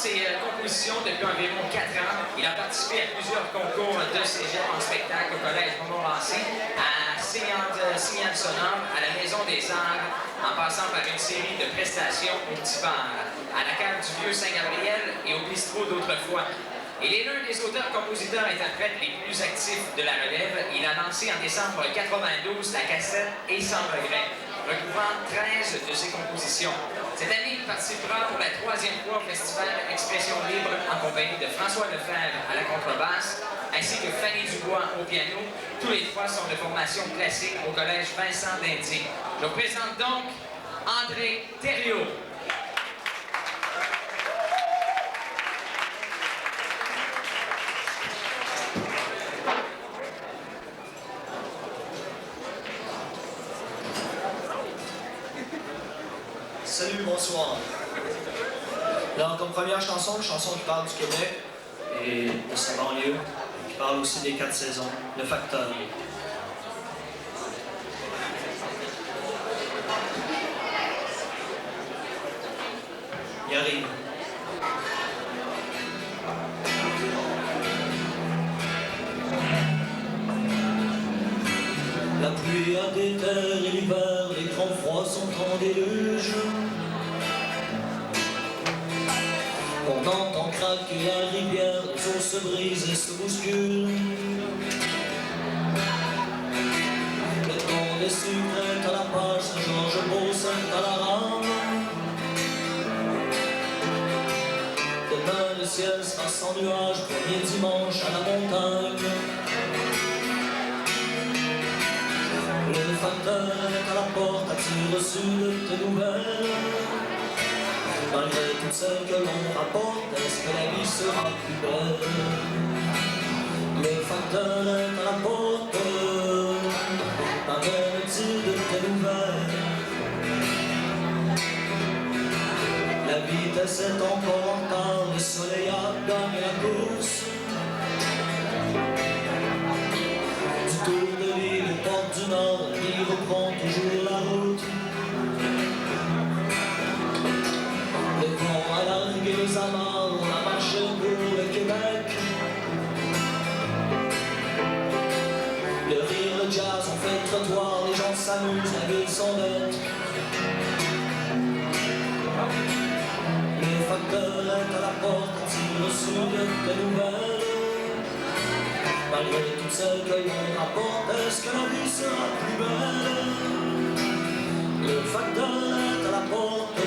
ses compositions depuis environ 4 ans. Il a participé à plusieurs concours de cégep en spectacle au Collège Montmorency, à Signal Sonore, à la Maison des Arts, en passant par une série de prestations au Petit Bar, à la cave du Vieux Saint-Gabriel et au bistrot d'autrefois. Il est l'un des auteurs-compositeurs-interprètes les plus actifs de la relève. Il a lancé en décembre 92 la cassette « Et sans regret », recouvrant 13 de ses compositions. Cette année, il participera pour la 3e fois au festival Expression Libre en compagnie de François Lefebvre à la contrebasse, ainsi que Fanny Dubois au piano. Tous les trois sont de formation classique au Collège Vincent d'Indy. Je vous présente donc André Thériault. Salut, bonsoir. Alors, comme première chanson, une chanson qui parle du Québec et de sa banlieue, qui parle aussi des 4 saisons, Le Facteur. Il arrive. La pluie a déterre et l'hiver, les grands froids sont en déluge. On entend craquer la rivière, les eaux se brisent et se bousculent. Le temps des sucres est à la page, Saint-Georges Beaucent à la rame. Demain le ciel sera sans nuages, premier dimanche à la montagne. Le facteur est à la porte, as-tu reçu de tes nouvelles? Malgré toutes celles que l'on rapporte, est-ce que la vie sera plus belle? Le facteur est à la porte, amène-t-il de tes nouvelles? La vitesse est encore en retard, le soleil a gagné la course. Du tour de l'île aux portes du Nord, il reprend toujours la route. Le vent a largué les amarres, on a marché pour le Québec. Le rire, le jazz, on fait le trottoir, les gens s'amusent, la ville s'en bête. Le facteur est à la porte, a-t-il reçu de tes nouvelles? Malgré toutes celles que l'on rapporte, est-ce que la vie sera plus belle? Le facteur est à la porte,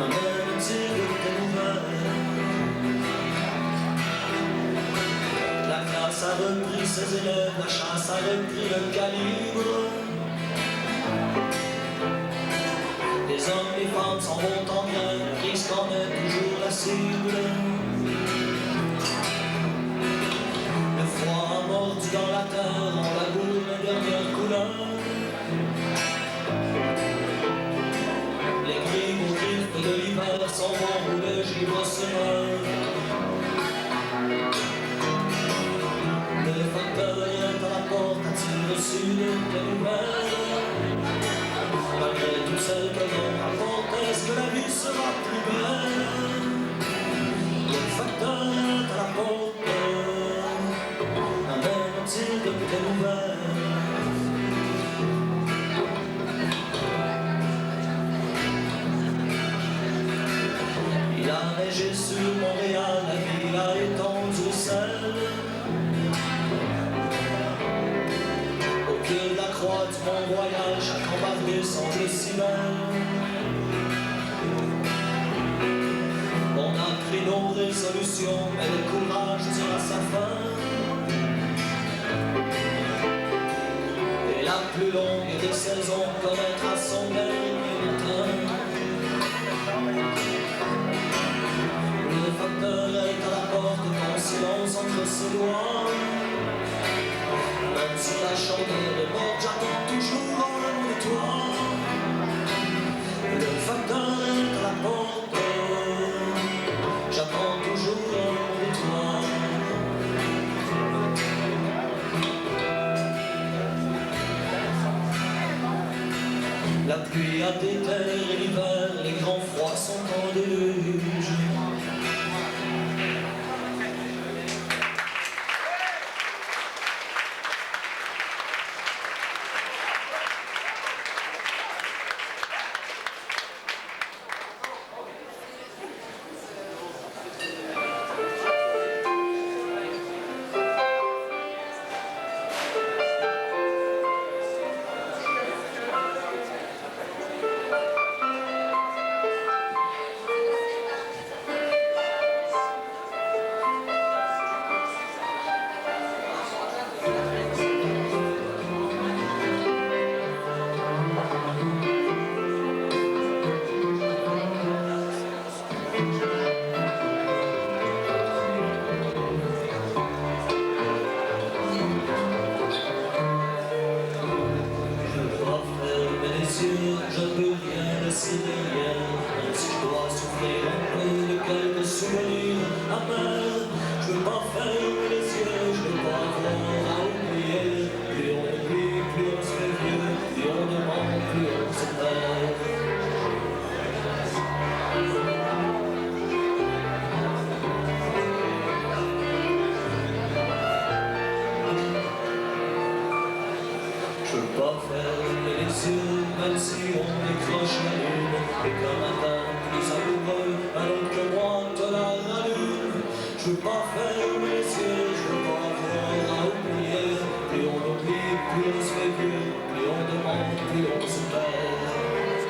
amène-t-il de tes nouvelles? La classe a repris ses élèves, la chasse a repris le calibre. Les hommes et femmes s'en vont en grève, le risque en est toujours la cible. Le froid a mordu dans la terre, on laboure les dernières couleurs. Les grives aux griffes de l'hiver s'en vont où le givre se meurt. Le facteur est à la porte, a-t-il reçu de tes nouvelles? Malgré toutes celles que l'on rapporte, est-ce que la vie sera plus belle? Le facteur est à la porte, amène-t-il de tes nouvelles? Il a neigé sur Montréal, la ville a étendu le sel. Au pied de la croix du Mont-Royal, chaque embardé semble si belle. On a pris nos résolutions, mais le courage tire à sa fin. Et la plus longue des saisons connaîtra son dernier matin. Le facteur est à la porte, ton silence entre ses doigts. Même si la chandelle est morte, j'attends toujours en l'amour de toi. Le facteur est à la porte, j'attends toujours en l'amour de toi. La pluie a déterré l'hiver, les grands froids sont en déluge. fermer les yeux, même si on décroche la lune. Et comme un temps plus amoureux, un autre que moi te la rallume. Je veux pas fermer les yeux, je veux pas avoir à oublier. Plus on oublie, plus on se fait vieux, plus on demande, plus on se perd.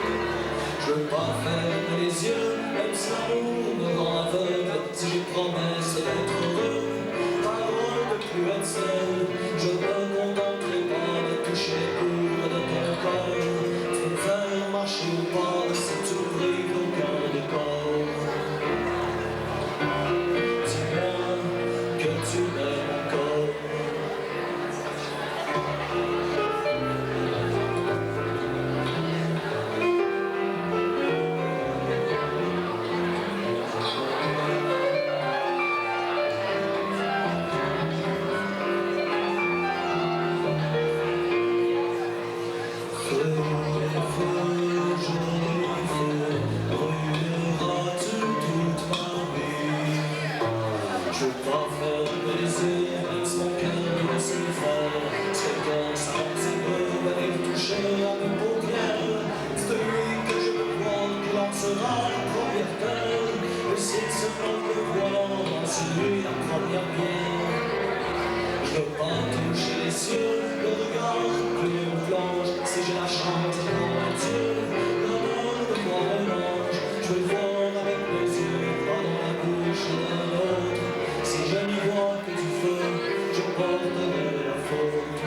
Je veux pas fermer les yeux, même si l'amour me rend aveugle. Si j'ai promesse d'être heureux, parole de plus être seul. Je me contenterai pas de toucher les cours de ton corps. Tu peux me faire marcher ou pas, si tu brises ton cœur de corps. Dis-moi que tu m'aimes encore. Je veux pas fermer les yeux, même si mon cœur doit se faire. C'est comme ça, c'est beau, venir toucher à mes paupières. C'est lui que je veux voir, qui lancera la première terre. Et s'il se moque le volant, c'est lui la première pierre. Je veux pas toucher les cieux, le regard plus me plonge. Si j'ai la chance de voir un Dieu, l'honneur de voir un ange. Je veux le voir avec mes yeux, pas dans la bouche d'un autre. Si je n'y vois que du feu, je porterai la faute.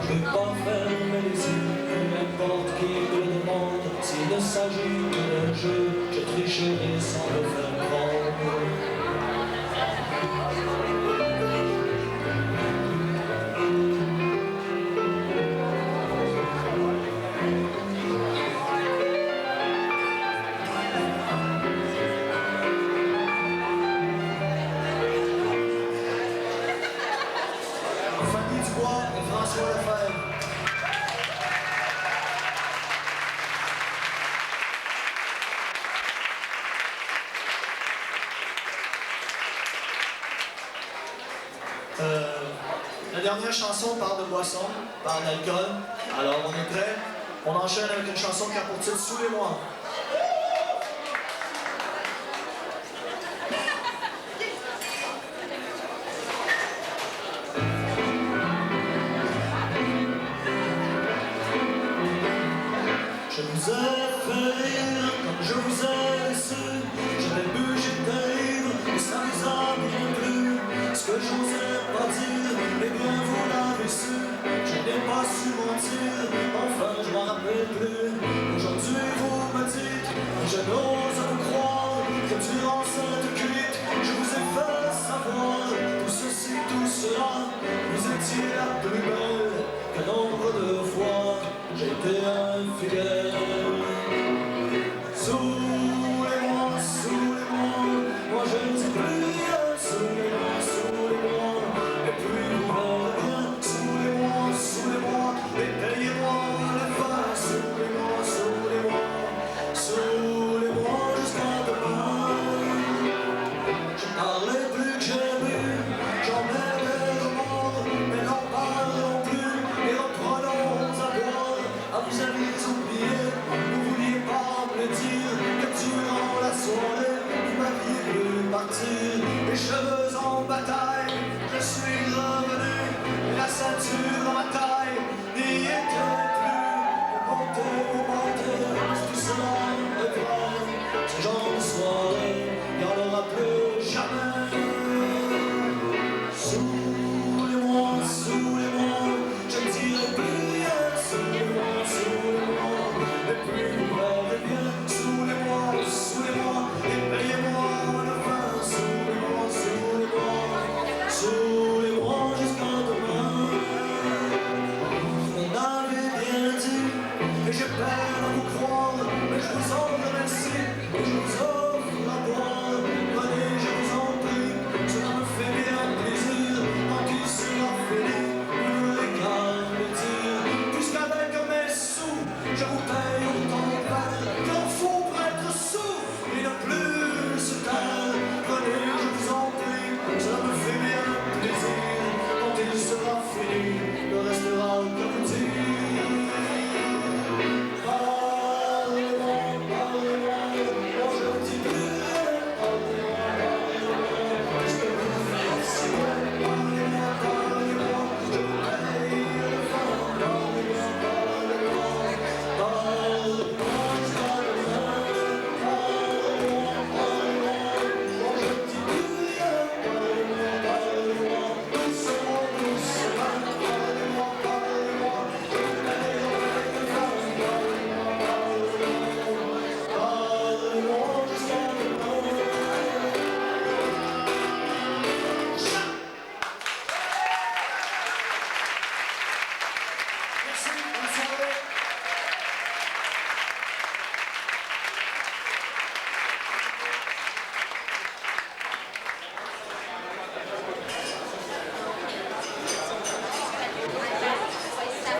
Je veux pas fermer les yeux, peu importe qui me le demande. S'il ne s'agit que d'un jeu, je tricherai sans le faire prendre. Et François Lefebvre. La dernière chanson parle de boisson, parle d'alcool. Alors on est prêt? On enchaîne avec une chanson qui a pour titre Sous les mois. Je vous ai fait rire comme je vous ai laissé. J'avais bu, j'étais ivre, et ça vous a bien plu. Ce que j'osais pas dire, eh bien vous l'avez su. Je n'ai pas su mentir, enfin je m'en rappelle plus. Aujourd'hui vous me dites, je n'ose